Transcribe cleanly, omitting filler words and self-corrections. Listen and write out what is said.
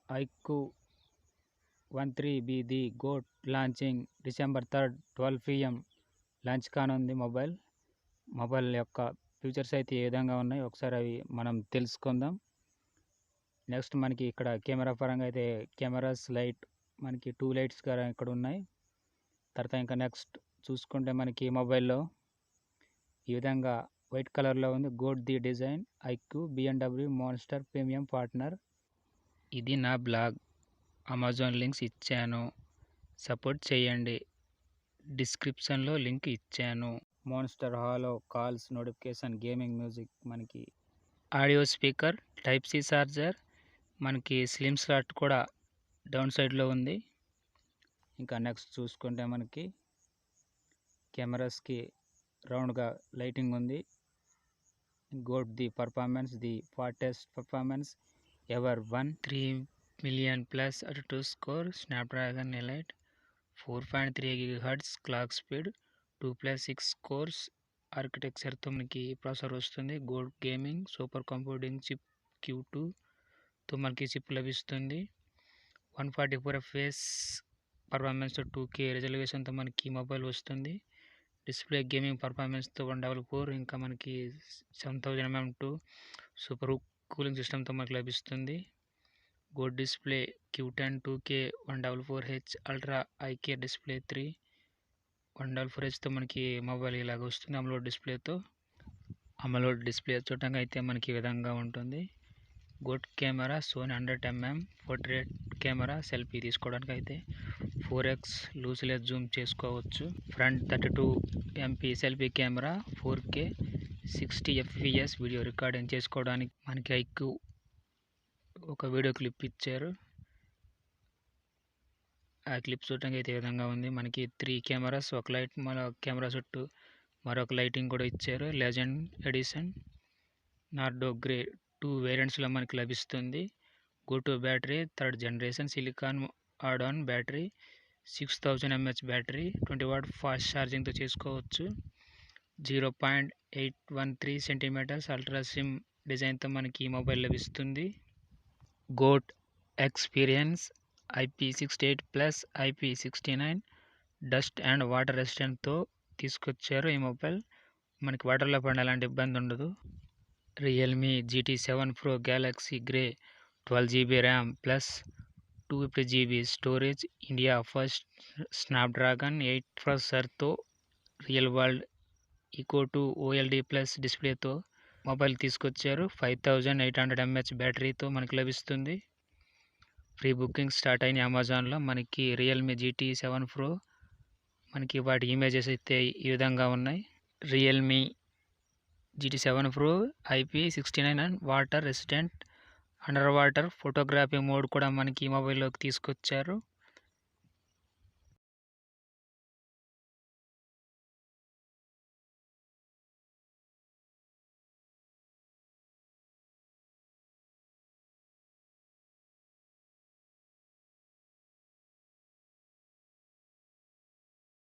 iQOO 13B the GOAT launching December 3rd 12 PM launch కానుంది mobile యొక్క features అయితే ఏ విధంగా ఉన్నాయి ఒకసారి అవి మనం తెలుసుకుందాం. నెక్స్ట్ మనకి ఇక్కడ కెమెరా పరంగా అయితే కెమెరాస్ లైట్ మనకి 2 లైట్స్ ఇక్కడ ఉన్నాయి. తర్వాత ఇంకా నెక్స్ట్ చూసుకుంటే మనకి మొబైల్లో ఈ విధంగా వైట్ కలర్లో ఉంది. GOAT the design iQOO BMW monster premium partner. ఇది నా బ్లాగ్, అమెజాన్ లింక్స్ ఇచ్చాను, సపోర్ట్ చేయండి. డిస్క్రిప్షన్లో లింక్ ఇచ్చాను. Monster halo calls notification gaming music మనకి audio speaker type C charger మనకి స్లిమ్ స్లాట్ కూడా డౌన్ సైడ్లో ఉంది. ఇంకా నెక్స్ట్ చూసుకుంటే మనకి కెమెరాస్కి రౌండ్గా లైటింగ్ ఉంది. GOAT the performance the fastest performance ever 3 million plus ATTO score Snapdragon Elite 4.3 GHz clock speed 2+6 cores ఆర్కిటెక్చర్తో మనకి ప్రాసెసర్ వస్తుంది. GOAT gaming super computing chip Q2తో మనకి చిప్ లభిస్తుంది. 144 FPS పర్ఫార్మెన్స్తో 2K రెజల్యూషన్తో మనకి మొబైల్ వస్తుంది. డిస్ప్లే గేమింగ్ పర్ఫార్మెన్స్తో 144 ఇంకా మనకి 7000 mm2 సూపర్ కూలింగ్ సిస్టమ్తో మనకి లభిస్తుంది. GOAT display Q10 2K 144Hz ultra IK display 3 144Hzతో మనకి మొబైల్ ఇలాగ వస్తుంది. అమలోడ్ డిస్ప్లే చూడటానికి అయితే మనకి ఈ విధంగా ఉంటుంది. GOAT camera Sony 100mm portrait camera selfie తీసుకోవడానికి అయితే 4x లూజ్లెస్ జూమ్ చేసుకోవచ్చు. Front 32MP selfie camera 4K 60 FPS video recording చేసుకోవడానికి మనకి iQOO ఒక వీడియో క్లిప్ ఇచ్చారు. ఆ క్లిప్ చూడటానికి అయితే ఈ విధంగా ఉంది. మనకి 3 కెమెరాస్, ఒక లైట్, మన కెమెరా చుట్టూ మరొక లైటింగ్ కూడా ఇచ్చారు. లెజెండ్ ఎడిషన్ నార్డో గ్రే 2 వేరియంట్స్లో మనకి లభిస్తుంది. GOAT battery 3rd generation silicon on battery 6000 mAh battery 20W fast ఛార్జింగ్తో చేసుకోవచ్చు. 0.813 cm అల్ట్రా స్లిమ్ డిజైన్తో మనకి ఈ మొబైల్ లభిస్తుంది. GOAT experience IP68+ IP69 dust and water రెసిస్టెంట్తో తీసుకొచ్చారు. ఈ మొబైల్ మనకి వాటర్లో పడిన ఎలాంటి ఇబ్బంది ఉండదు. Realme GT7 Pro galaxy grey 12GB RAM plus 250GB storage India first Snapdragon 8 ప్రాసెసర్తో రియల్ వరల్డ్ Eco2 OLED+ డిస్ప్లేతో మొబైల్ తీసుకొచ్చారు. 5800 mAh బ్యాటరీతో మనకి లభిస్తుంది. ప్రీ బుకింగ్ స్టార్ట్ అయిన అమెజాన్లో మనకి రియల్మీ GT7 Pro మనకి వాటి ఇమేజెస్ అయితే ఈ విధంగా ఉన్నాయి. Realme GT7 Pro IP69 and water resistant under water photography mode కూడా మనకి ఈ మొబైల్లోకి తీసుకొచ్చారు.